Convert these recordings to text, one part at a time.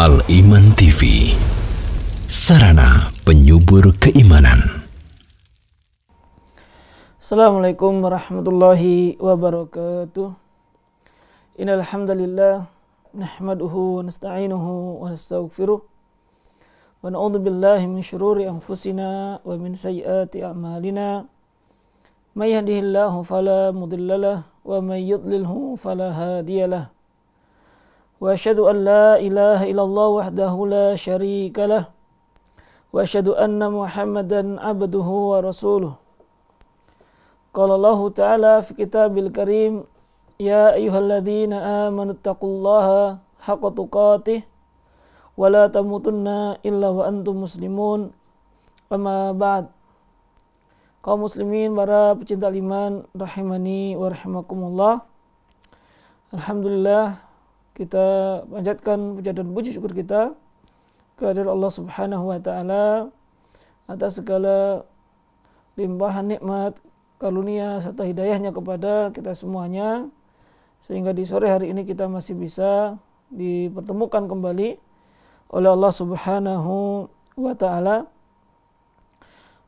Al-Iman TV, sarana penyubur keimanan. Assalamualaikum warahmatullahi wabarakatuh. Innal hamdalillah nahmaduhu wa nasta'inuhu wa nastaghfiruh wa na'udzu billahi min syururi anfusina wa min sayyiati a'malina. May yahdihillahu fala mudhillalah wa may yudlilhu fala hadiyalah. Wa asyhadu an la ilaha illallah wahdahu la syarika lah. Wa asyhadu anna Muhammadan abduhu wa rasuluh. Qala Allah Ta'ala fi kitabil karim, ya ayyuhalladzina amanu taqullaha haqqa tuqatih wa la tamutunna illa wa antum muslimun. Amma ba'd. Kaum muslimin, para pecinta iman rahimani wa rahimakumullah. Alhamdulillah, kita panjatkan puja dan puji syukur kita kehadirat Allah Subhanahu wa taala atas segala limpahan nikmat, karunia serta hidayahnya kepada kita semuanya, sehingga di sore hari ini kita masih bisa dipertemukan kembali oleh Allah Subhanahu wa taala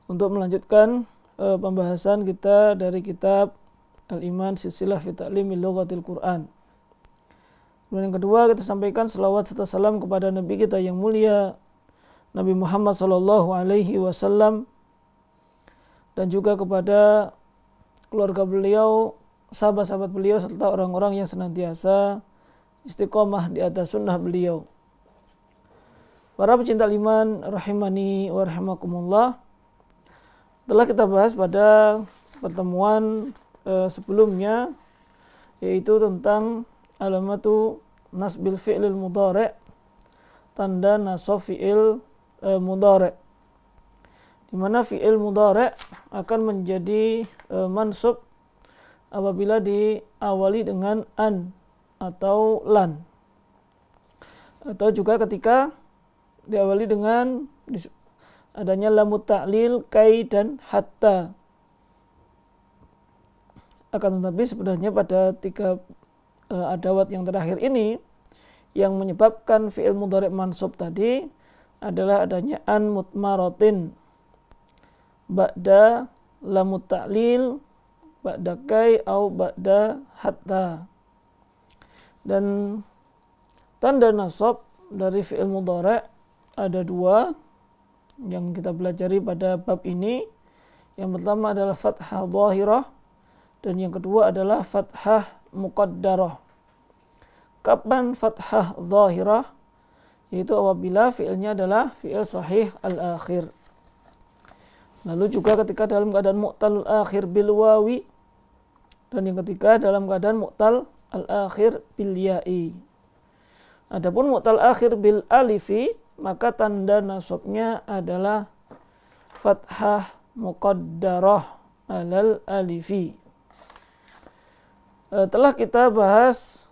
untuk melanjutkan pembahasan kita dari kitab Al-Iman Silsilah fi Ta'limil Lughatil Quran. Kemudian yang kedua, kita sampaikan selawat serta salam kepada Nabi kita yang mulia, Nabi Muhammad SAW, dan juga kepada keluarga beliau, sahabat-sahabat beliau, serta orang-orang yang senantiasa istiqomah di atas sunnah beliau. Para pecinta iman rahimani wa rahimakumullah, telah kita bahas pada pertemuan sebelumnya, yaitu tentang alamatu nasbil fi'lil mudhari', tanda nasab fi'il mudhari', di mana fi'il mudhari' akan menjadi mansub apabila diawali dengan an atau lan, atau juga ketika diawali dengan adanya lamut ta'lil, kai dan hatta. Akan tetapi sebenarnya pada tiga adawat yang terakhir ini yang menyebabkan fi'il mudhari' mansub tadi adalah adanya an mutmaratin ba'da lamut ta'lil, ba'da kai au ba'da hatta. Dan tanda nasab dari fi'il mudhari' ada dua yang kita pelajari pada bab ini. Yang pertama adalah fathah zahirah dan yang kedua adalah fathah muqaddarah. Kapan fathah zahirah? Yaitu apabila fi'ilnya adalah fi'il sahih al-akhir. Lalu juga ketika dalam keadaan mu'tal al-akhir bil wawi, dan yang ketiga dalam keadaan mu'tal al-akhir bil ya'i. Adapun mu'tal al-akhir bil alifi, maka tanda nasabnya adalah fathah muqaddarah alal alifi. Telah kita bahas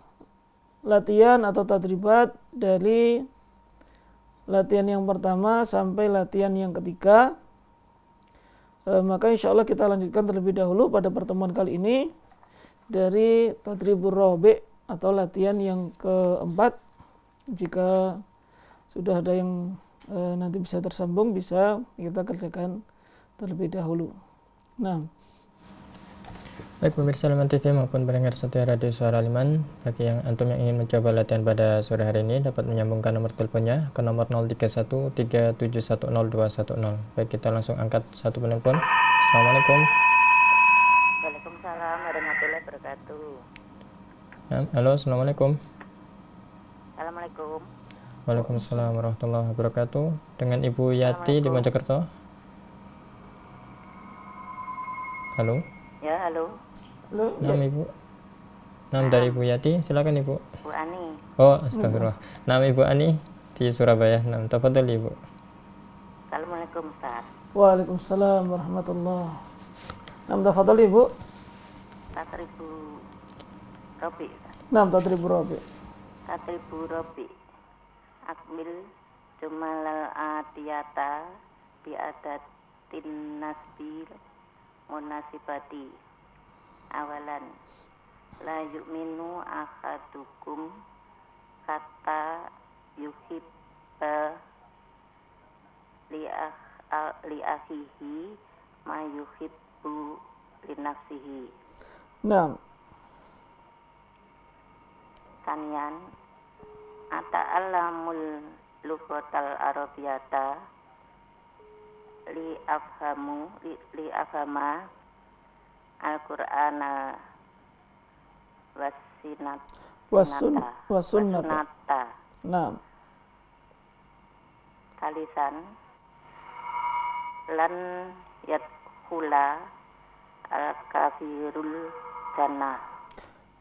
latihan atau tadribat dari latihan yang pertama sampai latihan yang ketiga. Maka insya Allah kita lanjutkan terlebih dahulu pada pertemuan kali ini dari tadribur rabi' atau latihan yang keempat. Jika sudah ada yang nanti bisa tersambung, bisa kita kerjakan terlebih dahulu. Nah, baik pemirsa Al-Iman TV maupun pendengar setia Radio Suara Al-Iman, bagi yang antum yang ingin mencoba latihan pada sore hari ini dapat menyambungkan nomor teleponnya ke nomor 0313710210. Baik, kita langsung angkat satu penelpon. Assalamualaikum. Waalaikumsalam warahmatullahi wabarakatuh. Halo, assalamualaikum. Assalamualaikum. Waalaikumsalam warahmatullahi wabarakatuh. Dengan Ibu Yati di Mojokerto. Halo. Ya, halo. Nama Ibu. Nama dari Ibu Yati, silakan Ibu. Bu Ani. Oh, astagfirullah. Nama Ibu Ani di Surabaya. Nah, tafadhol Ibu. Assalamualaikum, Ustaz. waalaikumsalam warahmatullahi. Nama tafadhol Ibu. Tatribu Robi. Nama tadribur rabi'. Tatribu Robi. Akmil jumalal adiyata bi'adatin nasbil munasibati. Awalan, la yu'minu ahadukum kata yuhibba li akhihi ma yuhibbu li nafsihi. Naam. Tanian ata'allamul lughatal arabiyata li afhama al-Qur'ana wasunnata. Naam. Kalisan lan yadkhula al-kafirul jannah.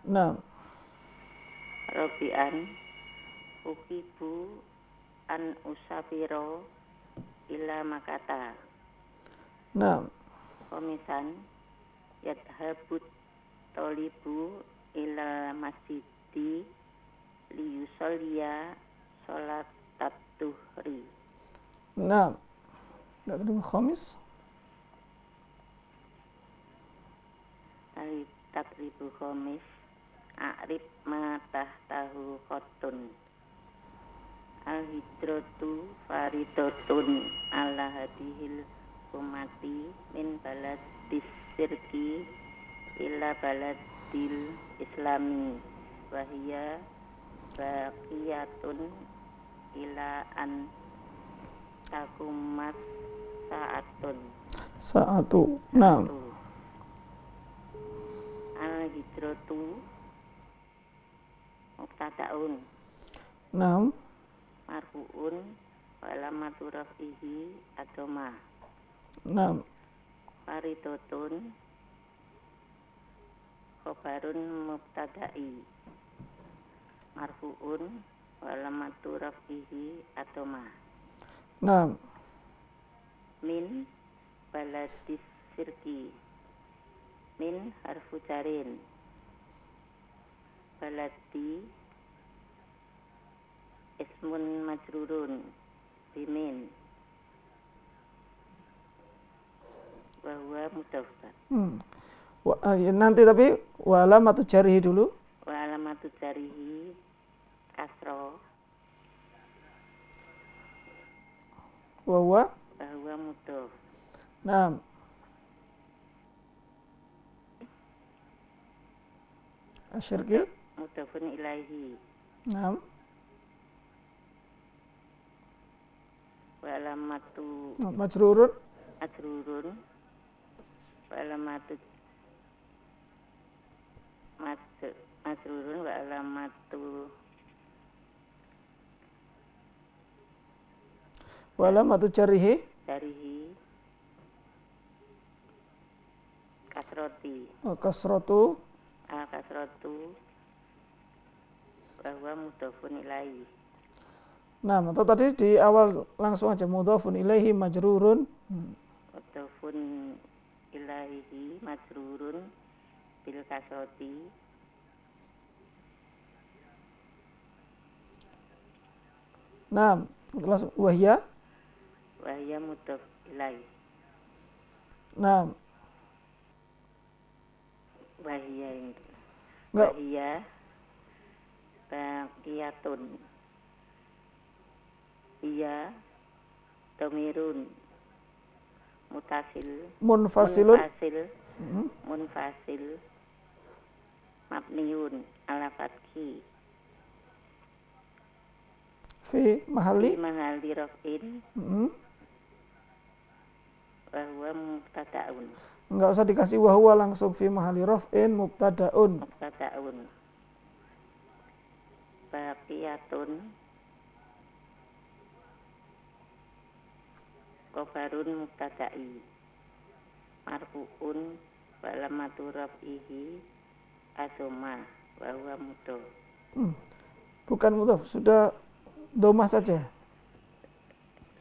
Naam. Robian ukibu an usafiro ila makata. Naam. Komisan yadhabut tolibu ila masjidi liyusolliya sholat tuhri. Naam. Takdim khamis. Takribu khamis a'rib ma tahtahu khotun. Al-hijratu faridotun ala hadihil umati min baladis sirki ila baladil islami wahiyya baqiyatun ila an takumat sa'atu. Naam. Al-hijratu mubtada'un. Naam. Marfu'un wa alamatu raf'ihi ad-dhammah. Naam. Faridotun khobarun mubtada'i. Marfu'un wa alamatu raf'ihi ad-dhammah. Naam. Min baladis sirki. Min harfu jarin. Baladi ismun majrurun bimin wa huwa mudhaf. Nanti tapi wa alamatu jarihi dulu. Wa alamatu jarihi kasra Wa huwa mudhaf. Naam. Asyirki Mudhafun ilaihi. Naam. Wa alamatu Majrurun ajrurun wa alamatu majrurun wa alamatu jarihi kasroti. Kasratu. Kasratu bahwa mudhafun ilaihi. Nah, atau tadi di awal langsung aja mudhafun ilaihi majrurun. Mudhafun ilaihi majrurun bil kasrati. Nah, langsung wahya mudhaf ilaihi. Nah, wahya baqiyatun. Iya dhamirun munfasilun mabniun ala fathi fi mahalli raf'in wa huwa mubtada'un. Enggak usah dikasih wahwa, langsung fi mahalli raf'in mubtada'un. Baqiyatun khobarun mubtada'i marfu'un wa alamatu raf'ihi ad-dhammah wa huwa mudhaf. Bukan mudhaf, sudah domah saja.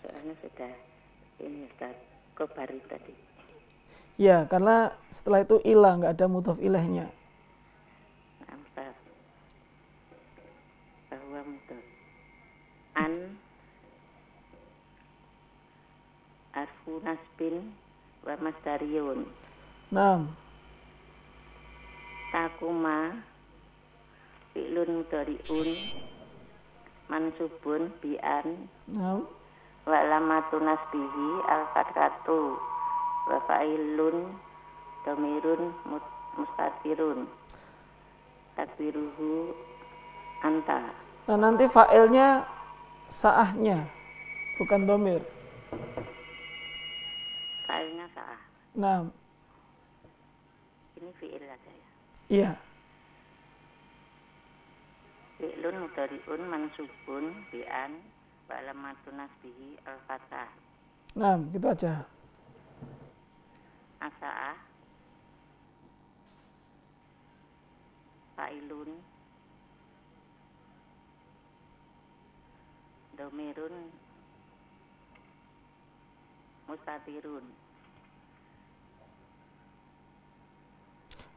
Soalnya sudah ini Ustaz, khobar tadi. Ya, karena setelah itu ilah, nggak ada mudhaf ilahnya. Ustaz, bahwa mudhaf an arfu nasbin wa masdariyun. Naam. Takuma fi'lun mudhari'un mansubun bi'an Naam. wa alamatu nasbihi al-fathatu wa fa'ilun dhamirun mustatirun takbiruhu anta. Nah, nanti fa'ilnya sa'ahnya, bukan domir. Fa'ilnya sa'ah. Nah, Ini fi'il aja ya. iya. Fi'lun mudhari'un mansubun bi'an wa alamatu nasbihi al-fathah. Nah, gitu aja. Asa'ah fa'ilun domirun mustatirun.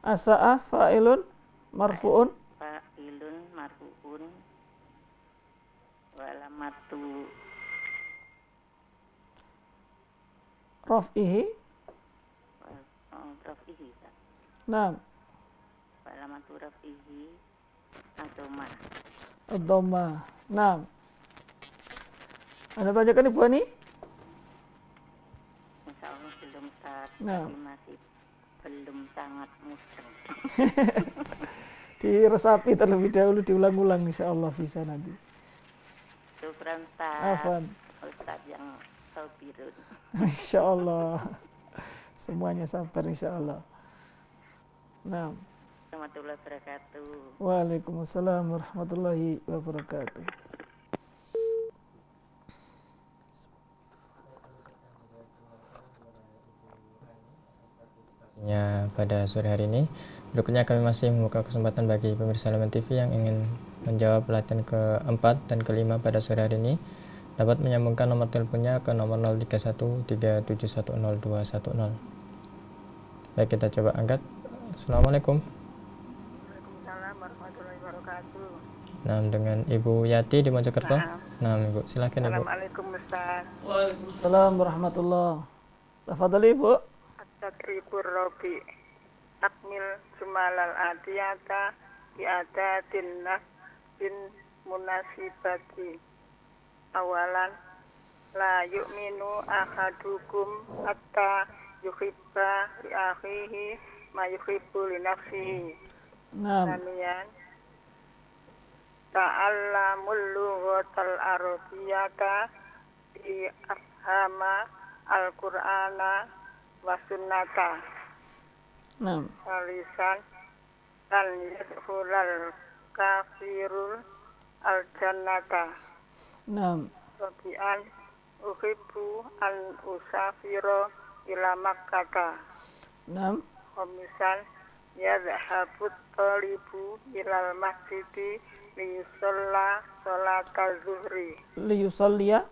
Asa'ah fa'ilun marfu'un. Fa'ilun marfu'un wa alamatu Raf'ihi. raf'ihi Nah, wa alamatu raf'ihi ad-dhammah. ad-dhammah. Nah. Anda tanyakan Ibu Ani? Insya Allah belum start, Nah. tapi masih belum sangat mudah. Diresapi terlebih dahulu, diulang-ulang, insya Allah bisa nanti. Syukran Ustaz. Afwan. Ustaz yang sabirun. Insya Allah. Semuanya sabar insya Allah. Nah. Warahmatullahi wabarakatuh. Waalaikumsalam warahmatullahi wabarakatuh. Pada sore hari ini, berikutnya kami masih membuka kesempatan bagi pemirsa Elemen TV yang ingin menjawab latihan keempat dan kelima pada sore hari ini dapat menyambungkan nomor teleponnya ke nomor 0313710210. Baik, kita coba angkat. Assalamualaikum. Waalaikumsalam warahmatullahi wabarakatuh. Nah, dengan Ibu Yati di Mojokerto. Nah, Ibu, silakan Ibu. Assalamualaikum Ustaz. Waalaikumsalam warahmatullahi. Tafadhali Ibu. At-tatribur rabi takmil jumalal atiyata bi'adatin bin munasibati. Awalan la yu'minu ahadukum hatta yuhibba li akhihi ma yuhibbu li nafsihi. Nah. Saniyan ta'allamul lughatal arabiyyata bi afhama al-Qur'ana wa sunnata. Nah. Salisan lan yadkhulal kafirul al-jannata. Nah. Rabi'an uhibbu an usafiro ila Makkata. Nah. Khamisan yadhabut talibu ilal masjidi liyusalla sholatal zuhri. Liyusalliya.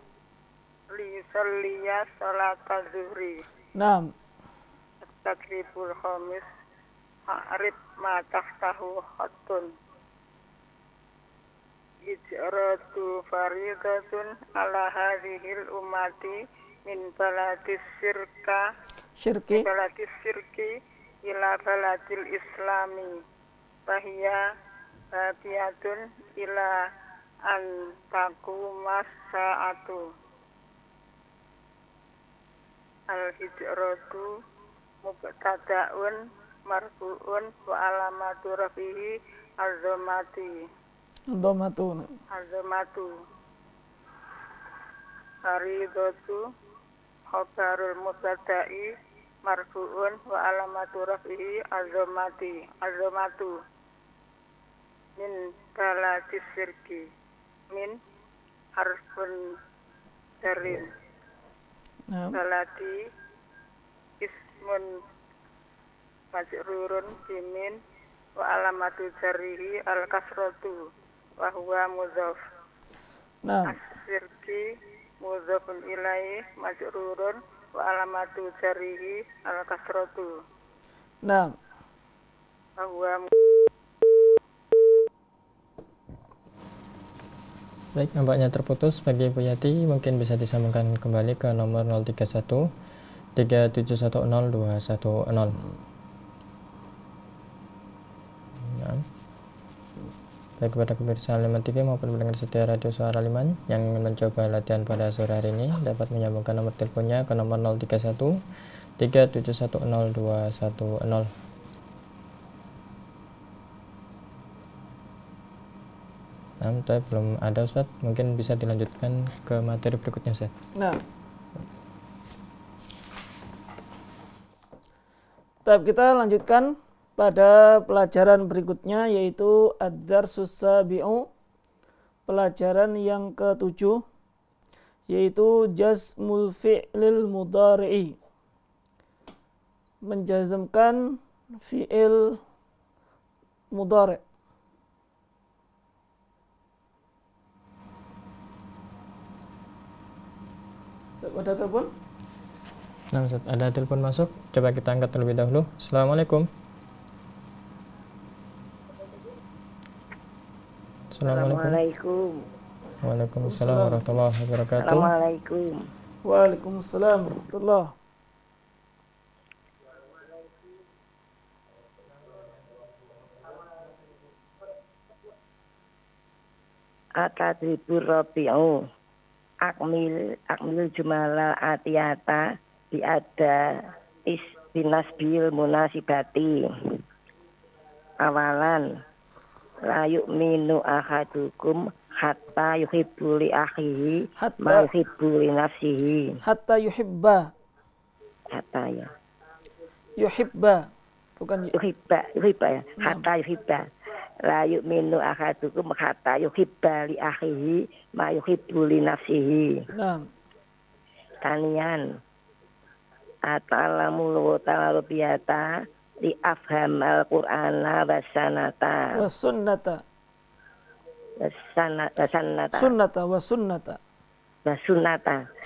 Liyusalliya sholatal zuhri. Nah. Takribul khamis a'rib ma tahtahu khattun. Ijratu faridatun ala hadhil ummati min baladis Syirki. ila baladil islami. Fahiya batiyatun ila an taqumas sa'atu. Al-hijratu mubtada'un marfu'un wa alamatu rafihi az-dhammati. Dhammatun. Az-dhammatu. Faridatu khabarul mubtada'i marfu'un wa alamatu rafihi az-dhammati. Az-dhammatu. Min baladis syirki. Min harfun jarin. Nah. Baladi ismun majrurun bimin wa alamatu jarrihi al-kasratu wa huwa mudhaf. Nah. As-sirki mudhafun ilaih majrurun wa alamatu jarrihi al-kasratu Nah. wa huwa Baik, nampaknya terputus bagi Ibu Yati. Mungkin bisa disambungkan kembali ke nomor 031 3710 210. Nah. Baik kepada pemirsa Liman TV maupun pendengar setia Radio Suara Liman yang ingin mencoba latihan pada sore hari ini dapat menyambungkan nomor teleponnya ke nomor 031 3710210. Nah, tapi belum ada Ustaz, mungkin bisa dilanjutkan ke materi berikutnya Ustaz. Nah, kita lanjutkan pada pelajaran berikutnya, yaitu ad-darsus sabi'u, pelajaran yang ke-7, yaitu jazmul fi'lil mudhari'i, menjazmkan fi'il mudhari'. Ada telepon? Nah, Ustaz, ada telepon masuk, coba kita angkat terlebih dahulu. Assalamualaikum. Assalamualaikum. Waalaikumsalam warahmatullahi wabarakatuh. Assalamualaikum. Waalaikumsalam warahmatullahi. Atadribur rabi'u akmil jumalal atiyata biada binasbil munasibati. Awalan la yu'minu ahadukum hatta yuhibbu li akhihi ma yuhibbu li nafsihi. Hatta yuhibba. Hatta ya. Yuhibba. Bukan yuhibba ya. Hatta yuhibba. La yu'minu ahadukum hatta yuhibba li akhihi ma yuhibbu li nafsihi. Nah. Tanian ata'alamu wa ta'alubiyata li afham al-Qur'ana wa sanata wa sunnata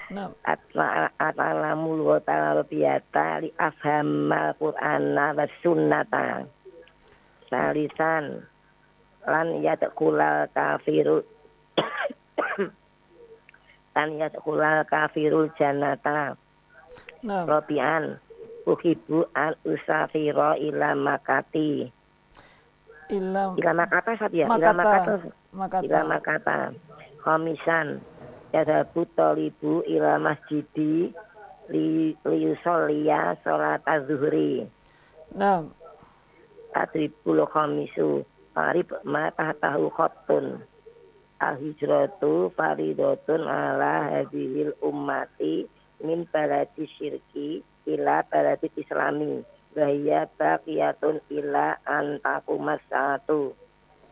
Nah. at'alamu wa ta'alubiyata li afham al-Qur'ana wa sunnata. Salisan lan yadkhulal kafiru kafirul jannata. Nah. Robian uhibu an usafiro ila makati. Ila makata saja. Ila makata. Khamisan yadhabu tolibu ila masjidi liyusolliya sholat az-zuhri. Nah. Adribul khamisu qarib ma tahtahu khattun. Al-hijratu faridotun ala hadhil ummati min baladi syirki ila baladi islami bahaya baqiyatun ila antakumas satu.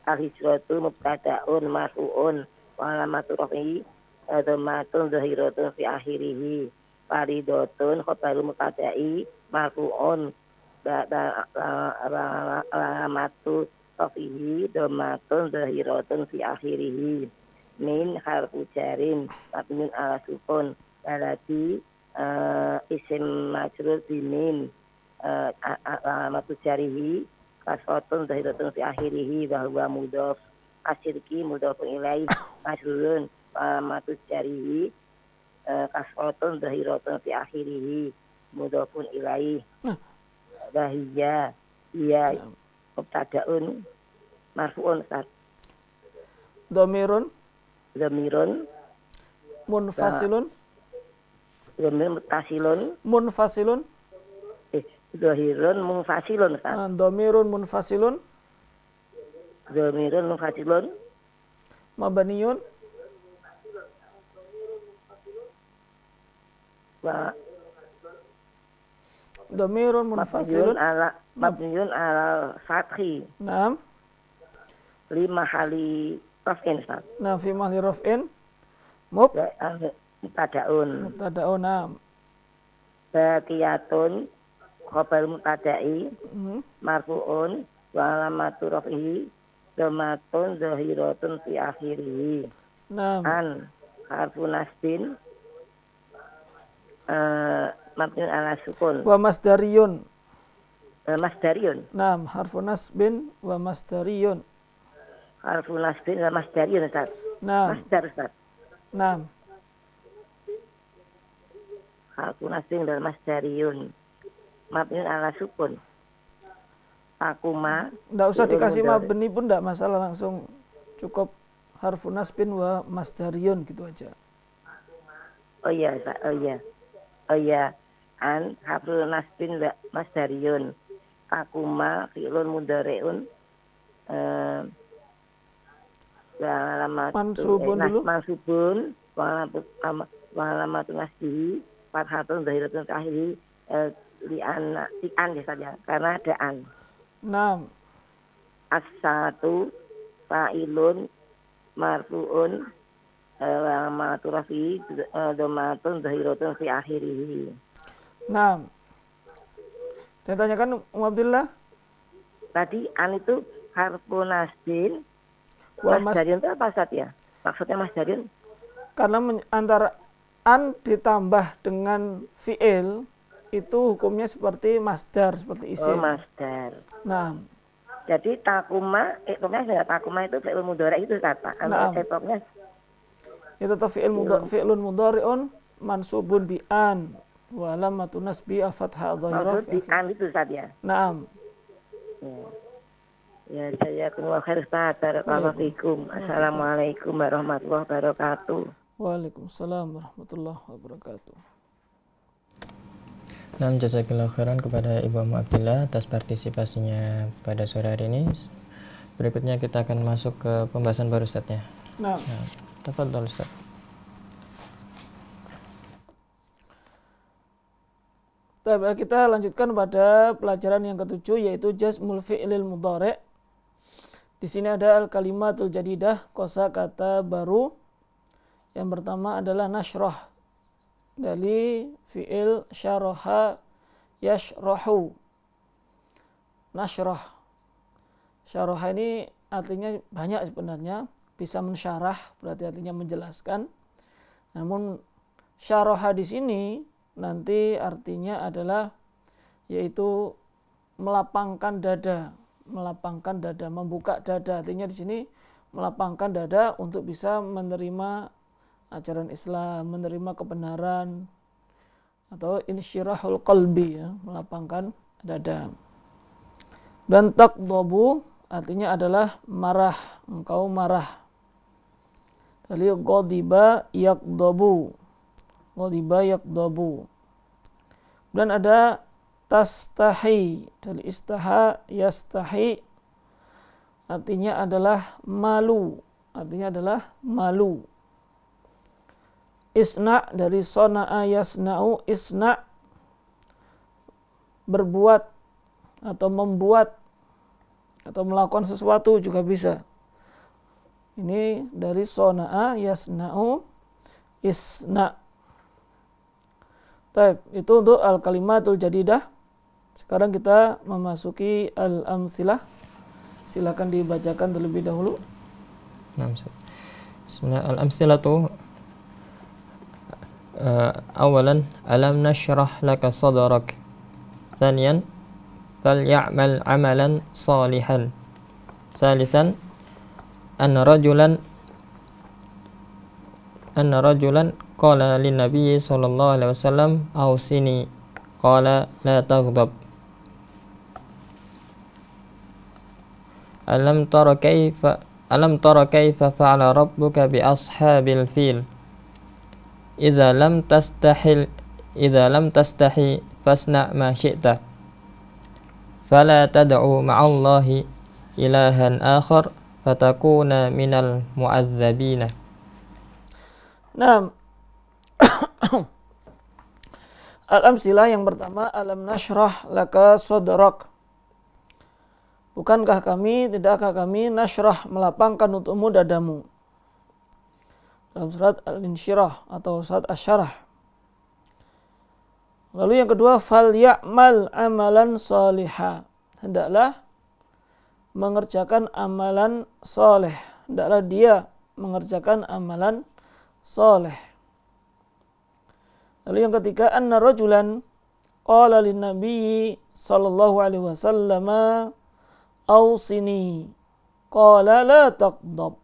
Al-hijratu mubtada'un marfu'un wa alamatu rafi'i dhammatun dhahiratun fi akhirih. Faridotun khabaru mubtada'i marfu'un ba'da alamatu rafi'i dhammatun dhahiratun fi akhirih. Min harfu jarin mabniun ala sukun baladi isim majrur bimin alamatu jarihi kasratun dhahiratun fi akhirih wa huwa mudhaf. Asyirki mudhafun ilaih majrurun alamatu jarihi kasratun dhahiratun fi akhirih mudhafun ilaih. Bahiyya iya mubtada'un marfu'un Dhamirun munfasilun munfasilun Dhahirun munfasilun Dhamirun munfasilun Mabaniyun Dhamirun munfasilun mabniun ala fathi. Naam. Lima hali raf'in. Nah, fi mahli raf'in mubtada'un. Naam. Baqiyatun khabar mubtada'i marfu'un wa alamatu raf'ihi dhammatun dhahiratun fi akhirih. Naam. An harfu nasbin mabniun ala sukun. Wa masdariyun. Naam, harfu nasbin wa masdariyun. Harfu nasbin wa masdariyun, Ustaz. Naam. Masdar, Ustaz. Naam. Harfu nasbin dan masdariyun. Mabniun ala sukun. Takuma. Enggak usah dikasih mabni pun enggak masalah, langsung cukup harfu nasbin wa masdariyun gitu aja. Oh iya, Pak. Oh iya. An harfu nasbin wa masdariyun. Takuma fi'lun mudhari'un mansubun dulu. Mansubun wa alamatun nasbihi fathatun zahiratun akhiri li'an ya saja karena ada an. Naam. As-satu fa'ilun marfu'un wa maturafi domatun zahiratun fi akhirih. Naam. Saya tanyakan Abdullah. Tadi an itu harfu nasbin. Masdariun itu apa Ustaz ya? Maksudnya masdariun? Karena antara an ditambah dengan fi'il itu hukumnya seperti masdar, seperti isim. Oh, masdar. Nah. Jadi takuma, takuma itu fi'il mudhari itu kata. Nah. Itu tuh fi'ilun mudhari'un mansubun bi an wa alamatun nasbi al-fathah adh-dhahirah. Maksud di an itu Ustaz ya? Naam. Ya, saya kenal khair Ustaz. Barakallahu fikum. Assalamualaikum warahmatullahi wabarakatuh. Waalaikumsalam warahmatullahi wabarakatuh. Nah, jazakallahu khairan kepada Ibu Ummu Abdillah atas partisipasinya pada sore hari ini. Berikutnya kita akan masuk ke pembahasan baru Ustaz ya. Nah, tafadhol Ustaz. Kita lanjutkan pada pelajaran yang ketujuh yaitu jazmul fi'lil mudhari'. Di sini ada al-kalimatul jadidah, kosakata baru. Yang pertama adalah nashrah dari fi'il syaraha yashrahu. Nashrah. Syaraha ini artinya banyak sebenarnya, bisa mensyarah berarti artinya menjelaskan. Namun syaraha di sini nanti artinya adalah yaitu melapangkan dada, membuka dada. Artinya di sini melapangkan dada untuk bisa menerima ajaran Islam, menerima kebenaran, atau insyirahul qalbi ya, melapangkan dada. Dan taqdabu artinya adalah marah, engkau marah. Dari ghadiba yaqdabu. Ghadiba yaqdabu. Dan ada tastahi, dari istaha yastahi artinya adalah malu, Isna dari sona'a yasna'u, isna berbuat atau membuat atau melakukan sesuatu juga bisa. Ini dari sona'a yasna'u, isna. Baik, itu untuk al-kalimatul jadidah. Sekarang kita memasuki al-amtsilah. Silakan dibacakan terlebih dahulu. Bismillah. Al-amtsilatu awalan alam nashrah laka sadrak. Thaniyan faly'amal amalan salihan. Thalithan anna rajulan qala lin nabiy sallallahu alaihi wasallam awsini qala la taghdab. Alam tara kaifa fa'ala rabbuka bi ashabil fil idza lam tastahi fasna ma syi'ta fala tad'u ma'allahi ilahan akhar fatakuna minal mu'adzabina. Nah, al-amsilah yang pertama, alam nashrah laka sadrak. Tidakkah kami nashrah melapangkan untukmu dadamu. Dalam surat al-insyirah atau surat asy-syarah. Lalu yang kedua, fal ya'mal amalan salihah. Hendaklah mengerjakan amalan soleh. Hendaklah dia mengerjakan amalan soleh. Lalu yang ketiga, anna rajulan qala lin nabiyyi sallallahu alaihi wasallam awsini qala la taqdab.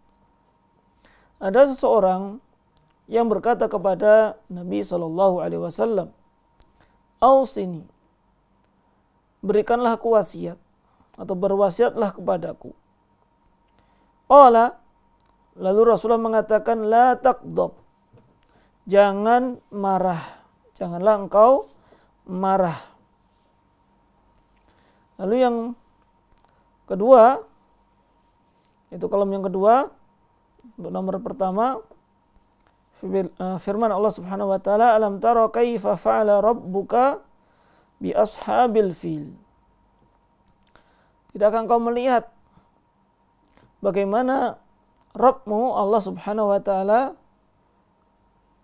Ada seseorang yang berkata kepada Nabi sallallahu alaihi wasallam, awsini, berikanlah aku wasiat atau berwasiatlah kepadaku. Qala, Lalu Rasulullah mengatakan la taqdab. Jangan marah. Janganlah engkau marah. Lalu yang kedua, itu kolom yang kedua, untuk nomor pertama, firman Allah Subhanahu wa taala, alam tara kaifa fa'ala rabbuka bi ashabil fil. Tidakkah engkau melihat bagaimana Rabbmu Allah Subhanahu wa taala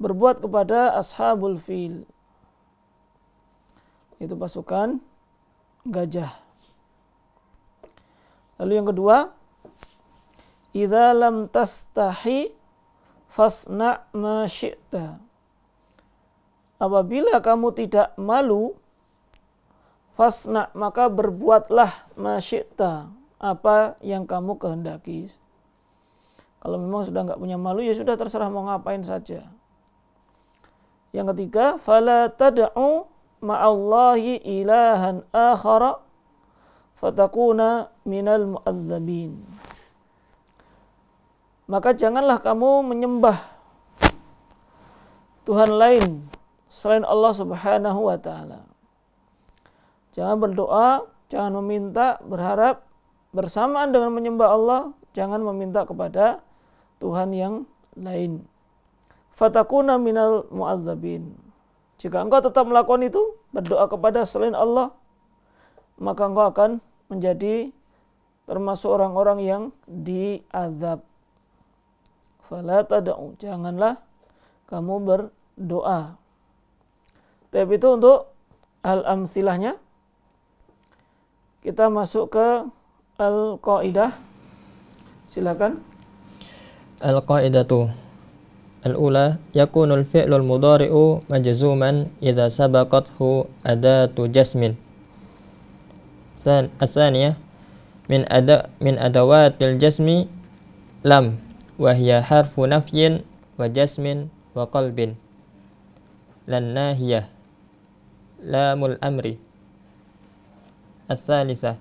berbuat kepada ashabul fil? Itu pasukan gajah. Lalu yang kedua, idza lam tastahi fasna ma syi'ta. Apabila kamu tidak malu, fasna, maka berbuatlah ma syi'ta, apa yang kamu kehendaki. Kalau memang sudah enggak punya malu, ya sudah, terserah mau ngapain saja. Yang ketiga, fala tad'u ma'allahi ilahan akhara fatakuna minal mu'adzabin. Maka janganlah kamu menyembah Tuhan lain selain Allah Subhanahu wa taala. Jangan berdoa, jangan meminta, berharap bersamaan dengan menyembah Allah, jangan meminta kepada Tuhan yang lain. Fatakuna minal mu'adzabin. Jika engkau tetap melakukan itu, berdoa kepada selain Allah, maka engkau akan menjadi termasuk orang-orang yang diazab. Fala tad'u, janganlah kamu berdoa. Tapi itu untuk al-amsilahnya. Kita masuk ke al-qaidah. Silakan. Al-qaidatu al-ula yakunul fi'lul mudhari'u majzuman idza sabaqathu adatu jasmin. As-saniyah min adawatil jasmi lam wa hiya harfu nafyin wa jasmin wa qalbin. Lan nahiyah lamul amri. As-salisah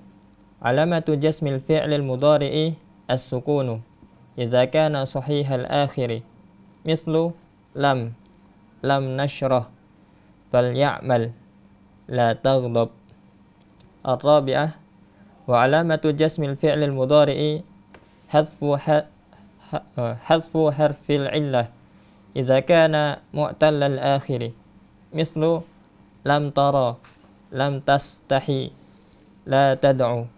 alamatu jasmil fi'lil mudhari'i as-sukunu idza kana sahihal akhiri mithlu lam nashrah fal ya'mal la taghdab. Ar-rabi'ah wa alamatu jasmil fi'lil mudhari'i hadfu harfil illah idza kana mu'tallal akhiri mithlu lam tara lam tastahi la tad'u.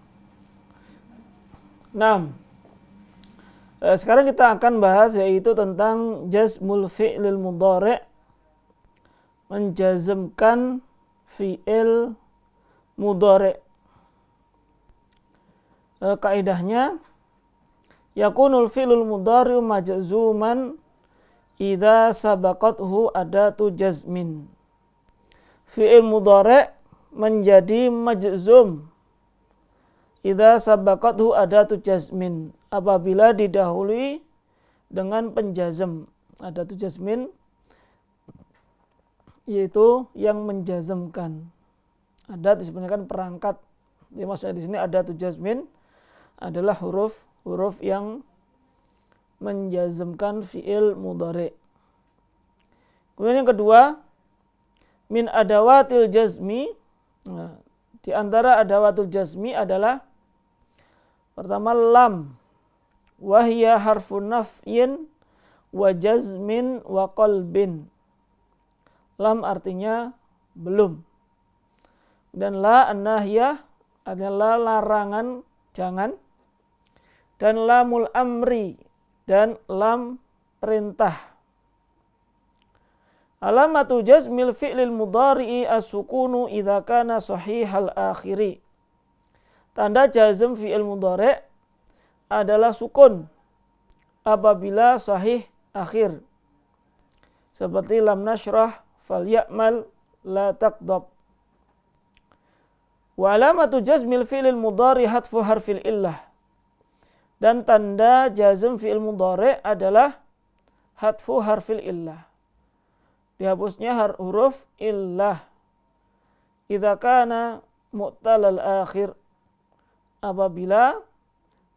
Sekarang kita akan bahas yaitu tentang jazmul fi'lil mudhari', menjazmkan fi'il mudhari'. Kaidahnya yakunul fi'lul mudhari'u majzuman idza sabaqathu adatu jazmin. Fi'il mudhari' menjadi majzum idza sabaqathu adatu jazmin, apabila didahului dengan penjazm. Adatu jazmin yaitu yang menjazmkan. Adat disebutnya kan perangkat. Jadi maksudnya di sini adatu jazmin adalah huruf yang menjazmkan fi'il mudhari'. Kemudian yang kedua, min adawatil jazmi. Nah, di antara adawatul jazmi adalah pertama lam, wahya harfun nafyin wa jazmin wa qalbin. Lam artinya belum. Dan la an-nahiyah adalah larangan, jangan. Dan lamul amri, dan lam perintah. Alamatu jazmil fi'lil mudhari'i as-sukunu idza kana sahihal akhiri. Tanda jazm fi'il mudhari' adalah sukun apabila sahih akhir. Seperti lam nashrah fal ya'mal la taqdab. Wa alamatu jazmil fi'lil mudhari' hadfu harfil illah. Dan tanda jazm fi'il mudhari' adalah hadfu harfil illah. Dihapusnya huruf illah. Idza kana mu'talal akhir, apabila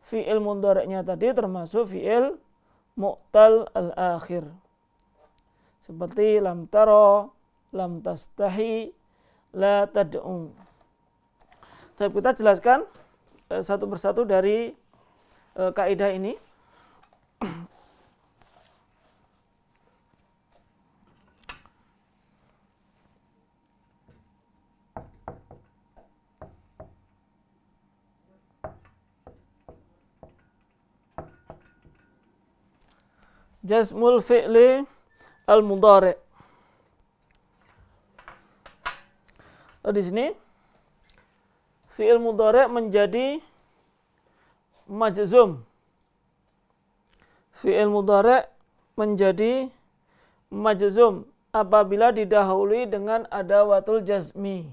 fi'il mudhari'nya tadi termasuk fi'il mu'tal al-akhir. Seperti lam taro, lam tastahi, la tad'u. Jadi kita jelaskan satu persatu dari kaidah ini. Jazmul fi'li al-mudhari'. Di sini fi'il mudhari' menjadi majzum. Fi'il mudhari' menjadi majzum apabila didahului dengan adawatul jazmi.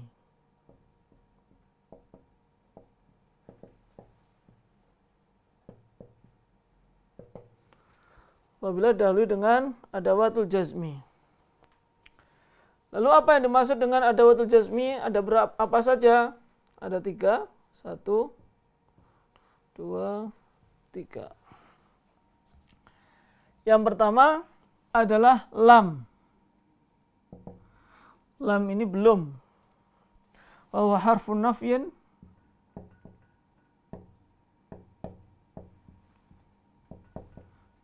Apabila didahului dengan adawatul jazmi. Lalu apa yang dimaksud dengan adawatul jazmi? Ada berapa? Apa saja? Ada 3. 1, 2, 3. Yang pertama adalah lam. Lam ini belum. Wa huwa harfun nafyin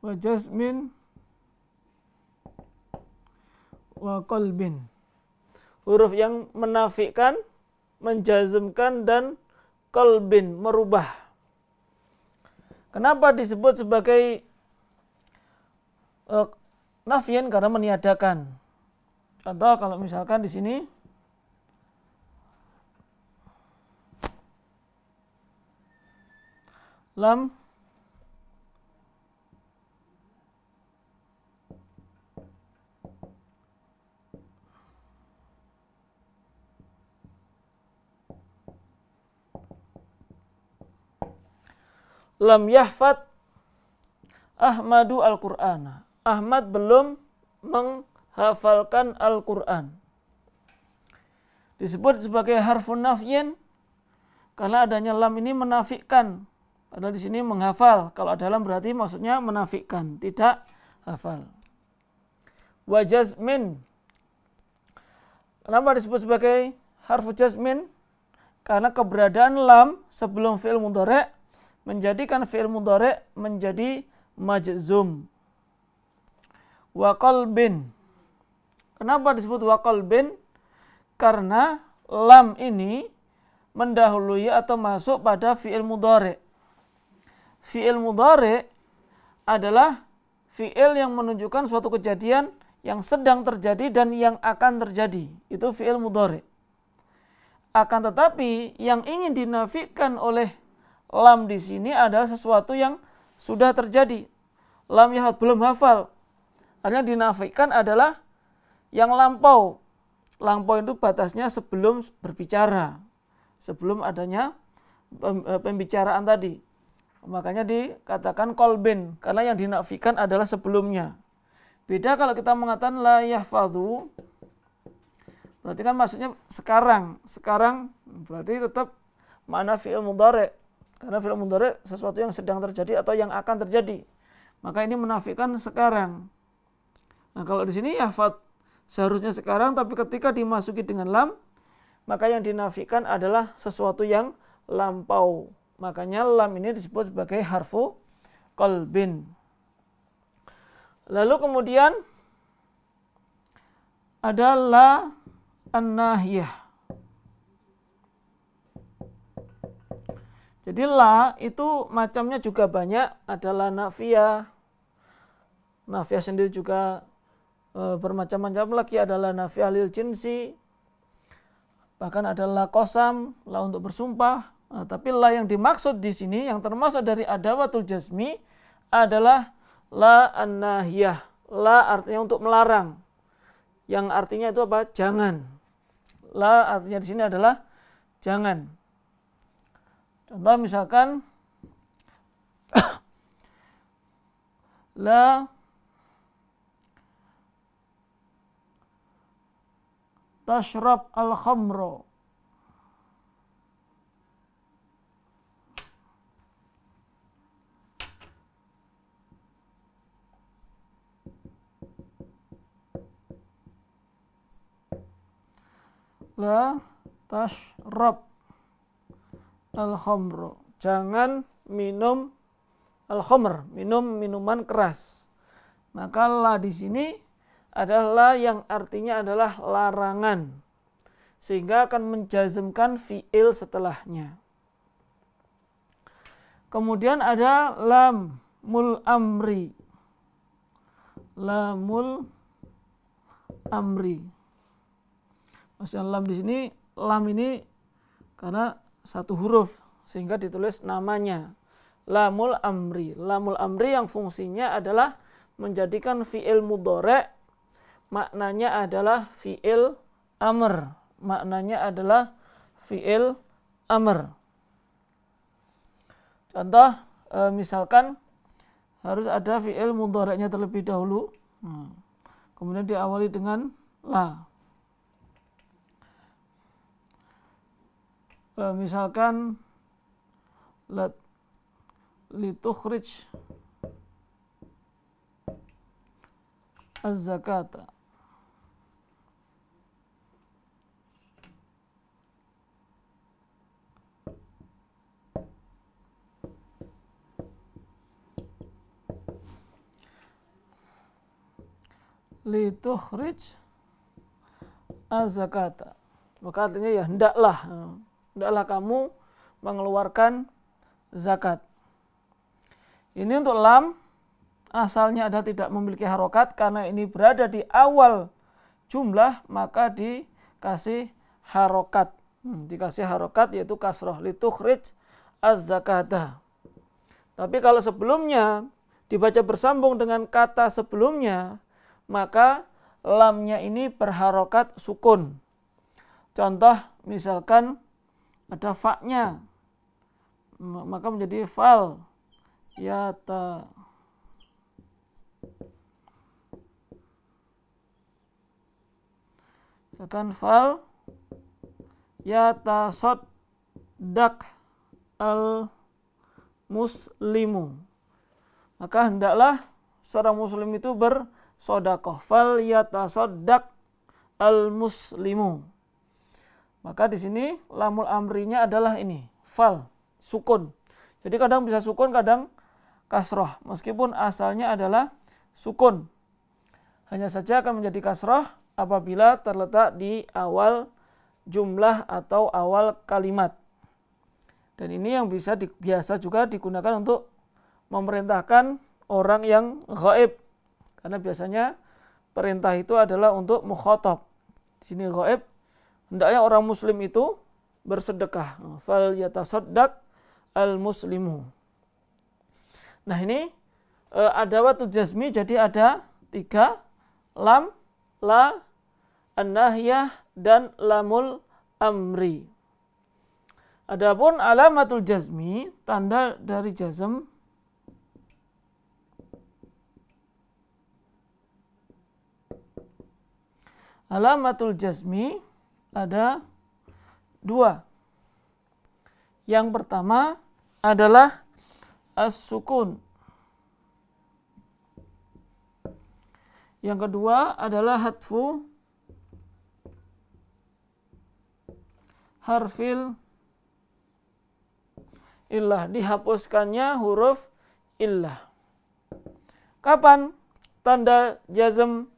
wa jazmin wa qalbin. Huruf yang menafikan, menjazmkan, dan qalbin, merubah. Kenapa disebut sebagai nafyin? Karena meniadakan. Contoh kalau misalkan di sini lam yahfad Ahmadu al-Qur'ana. Ahmad belum menghafalkan Al-Qur'an. Disebut sebagai harfun nafyin karena adanya lam ini menafikan. Padahal di sini menghafal. Kalau ada lam berarti maksudnya menafikan, tidak hafal. Wa jazmin. Kenapa disebut sebagai harfu jazmin? Karena keberadaan lam sebelum fi'il mudhari' menjadikan fi'il mudhari' menjadi majzum. Wa qalbin. Kenapa disebut wa qalbin? Karena lam ini mendahului atau masuk pada fi'il mudhari'. Fi'il mudhari' adalah fi'il yang menunjukkan suatu kejadian yang sedang terjadi dan yang akan terjadi. Itu fi'il mudhari'. Akan tetapi yang ingin dinafikan oleh lam di sini adalah sesuatu yang sudah terjadi. Lam yahfad, belum hafal. Artinya dinafikan adalah yang lampau. Lampau itu batasnya sebelum berbicara, sebelum adanya pembicaraan tadi. Makanya dikatakan qalbin, karena yang dinafikan adalah sebelumnya. Beda kalau kita mengatakan la yahfadhu, berarti kan maksudnya sekarang. Sekarang berarti tetap makna fi'il mudhari'. Karena fi'il mudhari' sesuatu yang sedang terjadi atau yang akan terjadi. Maka ini menafikan sekarang. Nah, kalau di sini yahfad seharusnya sekarang, tapi ketika dimasuki dengan lam, maka yang dinafikan adalah sesuatu yang lampau. Makanya lam ini disebut sebagai harfu qalbin. Lalu kemudian ada la an-nahiyah. Jadi la itu macamnya juga banyak. Ada la nafiyah. Nafiyah sendiri juga bermacam-macam lagi. Ada la nafiyah lil jinsi. Bahkan ada la qasam, la untuk bersumpah. Nah, tapi la yang dimaksud di sini yang termasuk dari adawatul jazmi adalah la an-nahiyah. La artinya untuk melarang. Yang artinya itu apa? Jangan. La artinya di sini adalah jangan. Contoh misalkan la tashrab al-khamra. La tashrab al-khamru. Jangan minum al-khamr, minum minuman keras. Maka la di sini adalah yang artinya adalah larangan, sehingga akan menjazmkan fi'il setelahnya. Kemudian ada lamul amri. Lamul amri. Maksudnya lam di sini, lam ini karena satu huruf sehingga ditulis namanya. Lamul amri. Lamul amri yang fungsinya adalah menjadikan fi'il mudhari' maknanya adalah fi'il amr. Maknanya adalah fi'il amr. Contoh, misalkan harus ada fi'il mudhari'nya terlebih dahulu. Kemudian diawali dengan la. Misalkan litukhrij az-zakata. Litukhrij az-zakata. Maka artinya ya hendaklah kamu mengeluarkan zakat. Ini untuk lam asalnya ada tidak memiliki harokat, karena ini berada di awal jumlah maka dikasih harokat. Dikasih harokat yaitu kasroh, litukhrij az-zakata. Tapi kalau sebelumnya dibaca bersambung dengan kata sebelumnya, maka lamnya ini berharokat sukun. Contoh misalkan ada fa-nya, maka menjadi fal yata. Misalkan fal yatasaddaq al muslimu. Maka hendaklah seorang muslim itu bersedekah. Fal yatasaddaq al muslimu. Maka di sini lamul amrinya adalah ini, fal, sukun. Jadi kadang bisa sukun, kadang kasroh. Meskipun asalnya adalah sukun. Hanya saja akan menjadi kasroh apabila terletak di awal jumlah atau awal kalimat. Dan ini yang biasa juga digunakan untuk memerintahkan orang yang ghaib. Karena biasanya perintah itu adalah untuk mukhatab. Di sini ghaib, hendaknya orang muslim itu bersedekah. Fal yatasaddaq al muslimu. Nah ini adawatul jazmi, jadi ada 3, lam, la, an-nahyah, dan lamul amri. Adapun alamatul jazmi, tanda dari jazm, alamatul jazmi ada 2. Yang pertama adalah as-sukun. Yang kedua adalah hadfu harfil illah, dihapuskannya huruf illah. Kapan tanda jazm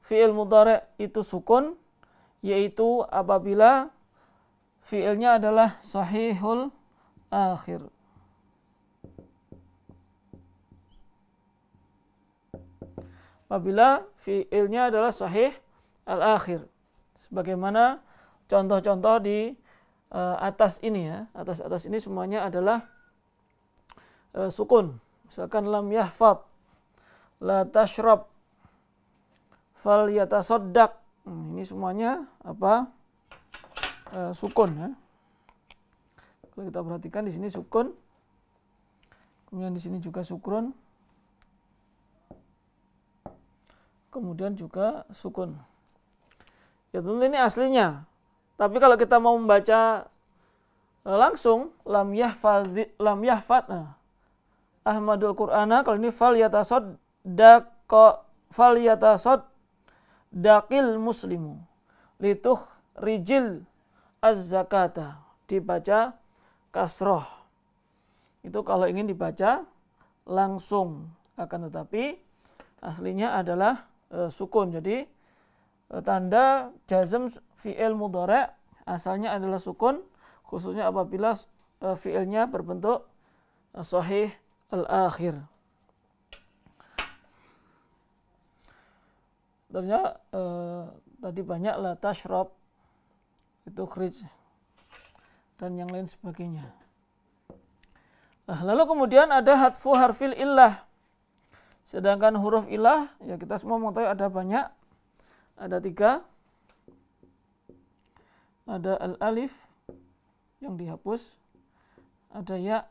fi'il mudhari' itu sukun? Yaitu apabila fi'ilnya adalah sahihul akhir. Apabila fi'ilnya adalah sahih al-akhir. Sebagaimana contoh-contoh di atas ini ya. Atas ini semuanya adalah sukun. Misalkan lam yahfad, la tashrab, fal yatasaddaq. Ini semuanya apa? Sukun ya. Kalau kita perhatikan di sini sukun. Kemudian di sini juga sukun. Kemudian juga sukun. Ya tentu ini aslinya. Tapi kalau kita mau membaca langsung lam yahfad Ahmadul Qur'ana, kalau ini fal yatasaddaqil muslimu akhrijil az-zakata, dibaca kasroh. Itu kalau ingin dibaca langsung, akan tetapi aslinya adalah sukun. Jadi tanda jazm fi'il mudhari' asalnya adalah sukun, khususnya apabila fi'ilnya berbentuk sahih al-akhir. Ternyata tadi banyak la tashrab, itu khrij dan yang lain sebagainya. Lalu kemudian ada hadfu harfil illah. Sedangkan huruf illah, ya kita semua mengetahui ada banyak. Ada 3. Ada al-alif yang dihapus. Ada ya.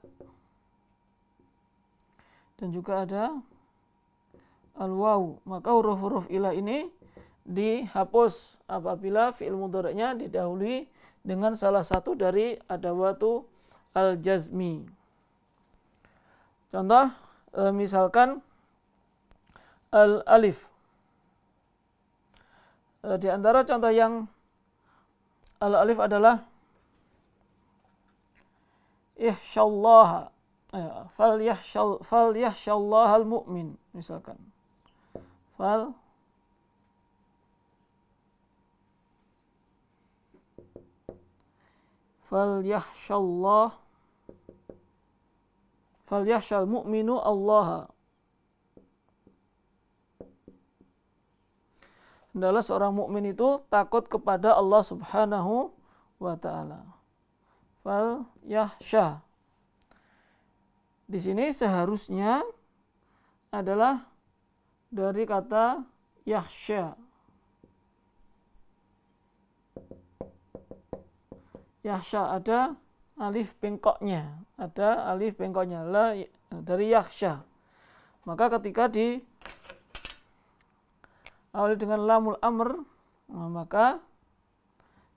Dan juga ada al-waw. Maka huruf-huruf illah ini dihapus apabila fi'il mudhari'nya didahului dengan salah satu dari adawatu al-jazmi. Contoh, misalkan al-alif. Di antara contoh yang al-alif adalah ihsyallaha, falyahsyallahal mu'min, misalkan. Falyahsyal mu'minu Allah. Adalah seorang mukmin itu takut kepada Allah Subhanahu wa taala. Falyahsya. Di sini seharusnya adalah dari kata yahsya. Yahsya ada alif bengkoknya, la dari yakhsha. Maka ketika awali dengan lamul amr, maka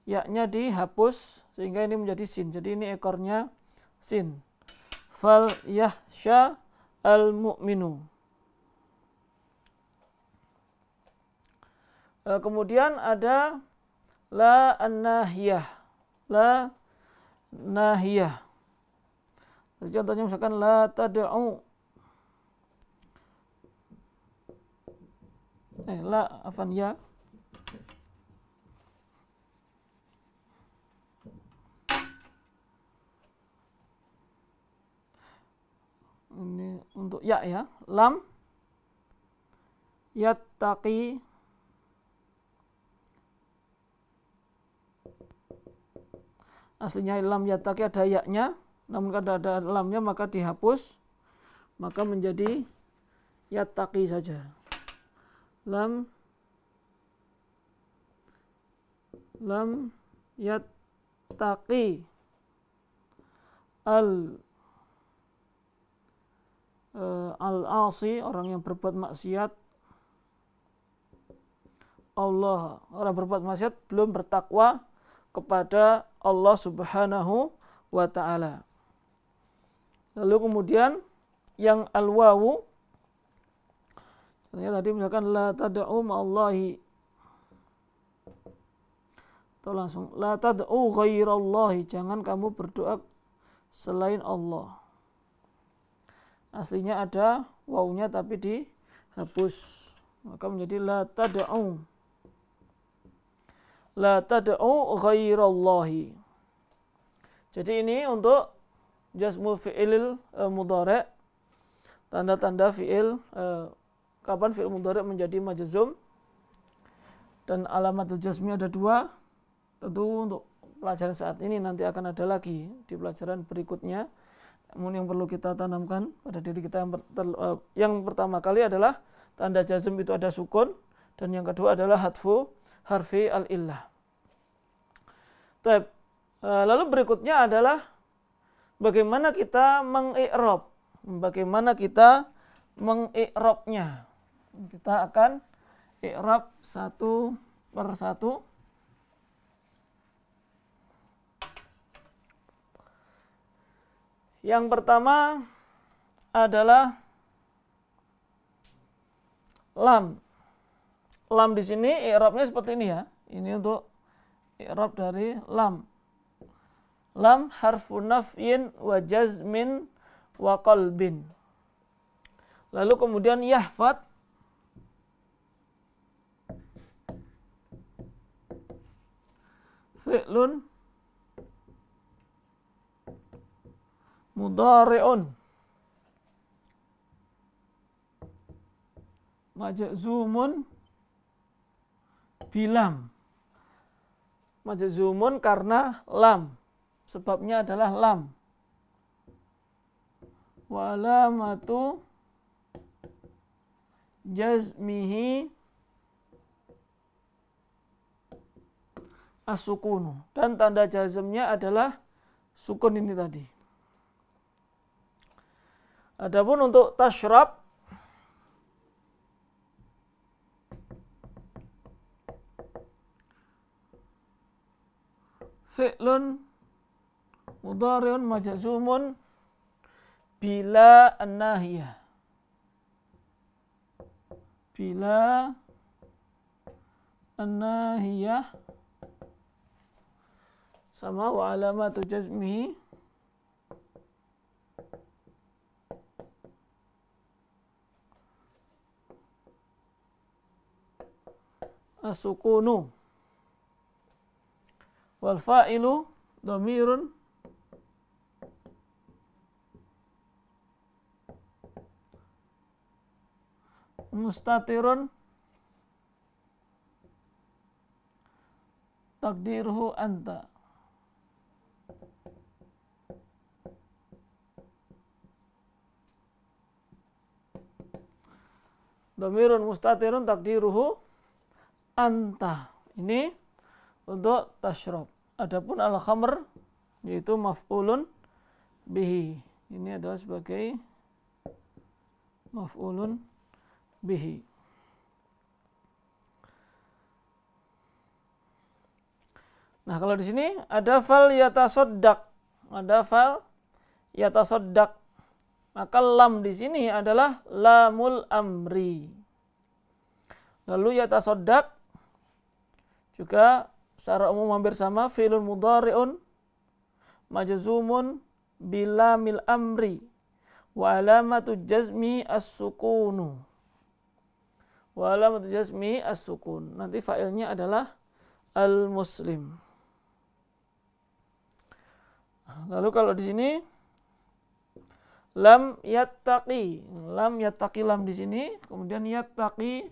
ya-nya dihapus sehingga ini menjadi sin. Jadi ini ekornya sin. Fal yahsha al mu'minu. Kemudian ada la an-nahiyah. La nahiyah. Contohnya misalkan la tad'u. La afan ya. Ini untuk ya ya. Lam yattaqi. Aslinya lam yattaqi ada ya-nya, namun kalau ada lamnya maka dihapus, maka menjadi yattaqi saja. Lam yattaqi al-asi, orang yang berbuat maksiat, Allah, orang berbuat maksiat belum bertakwa kepada Allah Subhanahu wa ta'ala. Lalu kemudian yang al-wawu, contohnya tadi misalkan la tad'u ma'allahi, atau langsung la tad'u ghairallahi, jangan kamu berdoa selain Allah. Aslinya ada wawunya tapi dihapus, maka menjadi la tad'u ghairallahi. Jadi ini untuk jazmul fi'il mudhari', tanda-tanda fi'il kapan fi'il mudhari' menjadi majzum. Dan alamatul jazmi ada 2. Tentu untuk pelajaran saat ini, nanti akan ada lagi di pelajaran berikutnya. Namun yang perlu kita tanamkan pada diri kita yang pertama kali adalah tanda jazm itu ada sukun, dan yang kedua adalah hadfu harfi al-illah. Lalu berikutnya adalah bagaimana kita mengi'rab. Bagaimana kita mengi'rabnya. Kita akan i'rab satu persatu. Yang pertama adalah lam. Lam di sini i'rabnya seperti ini ya. Ini untuk i'rab dari lam. Lam harfu nafyin wa jazmin wa qalbin. Lalu kemudian yahfad fi'lun mudhari'un majzumun bilam. Majzumun karena lam. Sebabnya adalah lam. Wa alamatu jazmihi as-sukunu. Dan tanda jazmnya adalah sukun ini tadi. Adapun untuk tashrab, fi'lun mudhari'un majzumun bila an-nahiyah. Bila an-nahiyah sama wa alamatu jazmihi as-sukunu. Wal fa'ilu dhamirun mustatirun takdiruhu anta. Dhamirun mustatirun takdiruhu anta. Ini untuk tashrab. Adapun al-khamr yaitu maf'ulun bihi. Ini adalah sebagai maf'ulun bihi. Nah, kalau di sini ada fal yatasaddaq, ada fal yatasaddaq. Maka lam di sini adalah lamul amri. Lalu yatasaddaq juga secara umum hampir sama, fi'lun mudhari'un majzumun bilamil amri wa alamatu jazmi as-sukunu. Wa alamatu jazmi as-sukun. Nanti fa'ilnya adalah al-muslim. Lalu kalau di sini lam yattaqi, lam di sini, kemudian yattaqi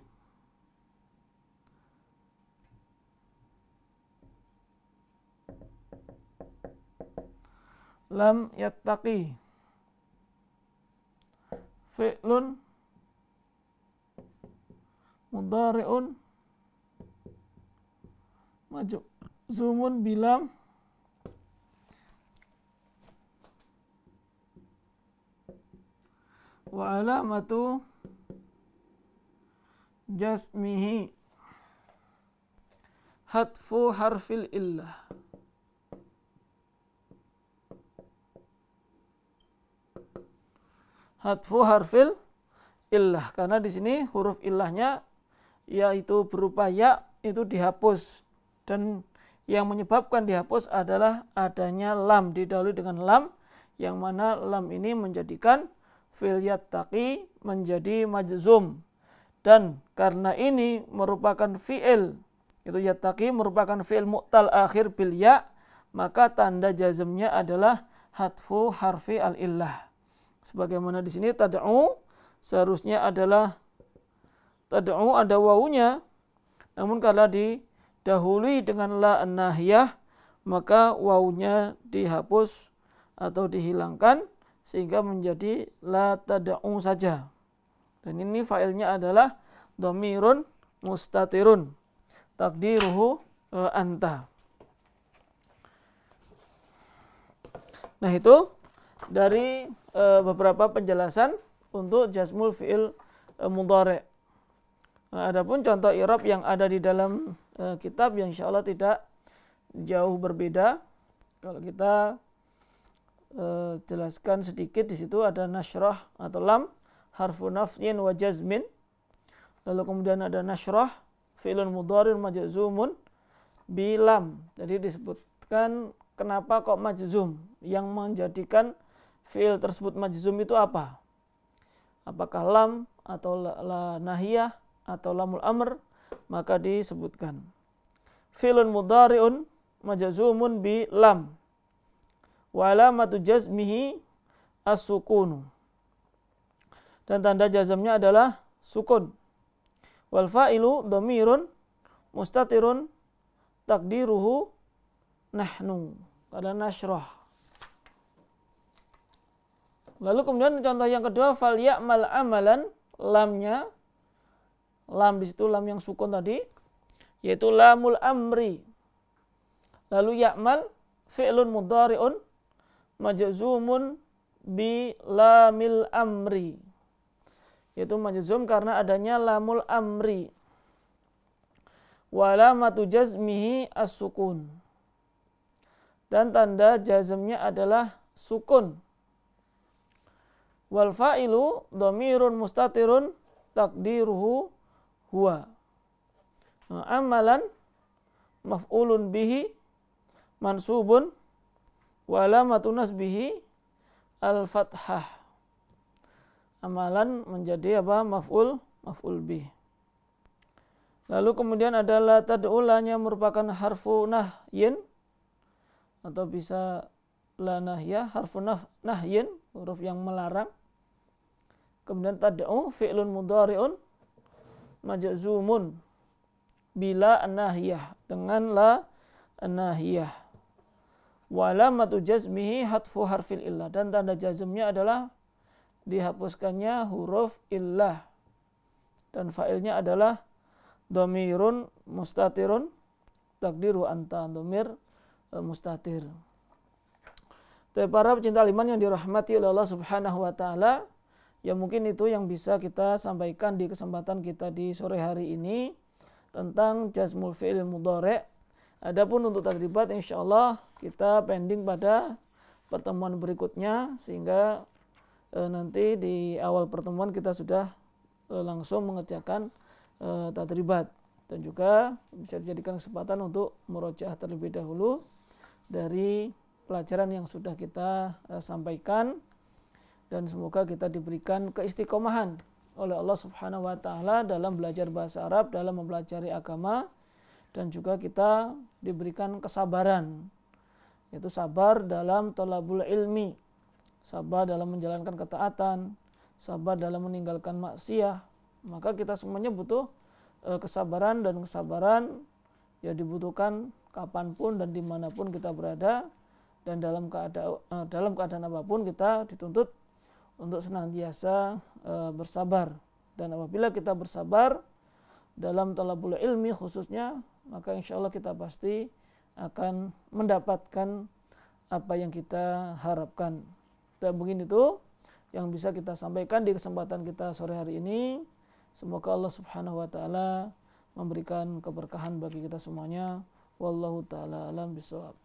lam yattaqi fi'lun mudhari'un majzumun bilam wa alamatu jazmihi hatfu harfil illah. Hatfu harfil illah, karena di sini huruf illahnya yaitu berupa ya itu dihapus, dan yang menyebabkan dihapus adalah adanya lam, didahului dengan lam, yang mana lam ini menjadikan fi'il yattaqi menjadi majzum, dan karena ini merupakan fi'il itu yattaqi merupakan fi'il mu'tal akhir bil ya, maka tanda jazmnya adalah hatfu harfi al illah. Sebagaimana di sini tad'u seharusnya adalah tad'u ada wawunya, namun kalau didahului dengan la an-nahiyah maka wawunya dihapus atau dihilangkan sehingga menjadi la tad'u saja. Dan ini fa'ilnya adalah dhamirun mustatirun takdiruhu anta. Nah, itu dari beberapa penjelasan untuk jazmul fi'il mudhari'. Nah, adapun contoh i'rab yang ada di dalam kitab yang insyaallah tidak jauh berbeda. Kalau kita jelaskan sedikit, di situ ada nashrah atau lam harfu nafyin wa jazmin. Lalu kemudian ada nashrah fi'lun mudhari'un majzumun bilam. Jadi disebutkan kenapa kok majzum, yang menjadikan fi'il tersebut majzum itu apa? Apakah lam atau la nahiyah atau lamul amr? Maka disebutkan fi'lun mudhari'un majzumun bi lam wa alamatu jazmihi as-sukunu, dan tanda jazamnya adalah sukun. Wal fa'ilu dhamirun mustatirun takdiruhu nahnu, karena nashrah. Lalu kemudian contoh yang kedua, fal ya'mal amalan, lamnya, lam di situ lam yang sukun tadi, yaitu lamul amri. Lalu ya'mal fi'lun mudhari'un majzumun bi lamil amri, yaitu majzum karena adanya lamul amri. Wa alamatu jazmihi as-sukun, dan tanda jazmnya adalah sukun. Wal fa'ilu dhamirun mustatirun takdiruhu huwa. Amalan maf'ulun bihi mansubun wa alamatu nasbihi al-fathah. Amalan menjadi apa? Maf'ul bih. Lalu kemudian adalah tad'ulanya merupakan harfu nahyin, atau bisa la nahyah, harfu nahyin, huruf yang melarang. Kemudian tad'u fi'lun mudhari'un majzumun bila nahyah, dengan la nahyah. Wa alamatu jazmihi hatfu harfil illah, dan tanda jazmnya adalah dihapuskannya huruf illah, dan fa'ilnya adalah dhamirun mustatirun takdiru anta, dhamir mustatir. Tapi para pecinta iman yang dirahmati oleh Allah Subhanahu wa taala, ya mungkin itu yang bisa kita sampaikan di kesempatan kita di sore hari ini tentang jazmul fi'il mudhari'. Adapun untuk tadribat insyaallah kita pending pada pertemuan berikutnya, sehingga nanti di awal pertemuan kita sudah langsung mengerjakan tadribat, dan juga bisa dijadikan kesempatan untuk murojaah terlebih dahulu dari pelajaran yang sudah kita sampaikan, dan semoga kita diberikan keistiqomahan oleh Allah Subhanahu wa taala dalam belajar bahasa Arab, dalam mempelajari agama, dan juga kita diberikan kesabaran, yaitu sabar dalam thalabul ilmi, sabar dalam menjalankan ketaatan, sabar dalam meninggalkan maksiat. Maka kita semuanya butuh kesabaran, dan kesabaran ya dibutuhkan kapanpun dan dimanapun kita berada, dan dalam keadaan apapun kita dituntut untuk senantiasa bersabar. Dan apabila kita bersabar dalam thalabul ilmi khususnya, maka insya Allah kita pasti akan mendapatkan apa yang kita harapkan. Dan mungkin itu yang bisa kita sampaikan di kesempatan kita sore hari ini. Semoga Allah Subhanahu wa taala memberikan keberkahan bagi kita semuanya. Wallahu taala alam bisawab.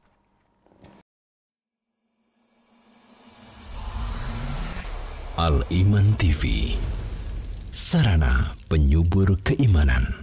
Al Iman TV, sarana penyubur keimanan.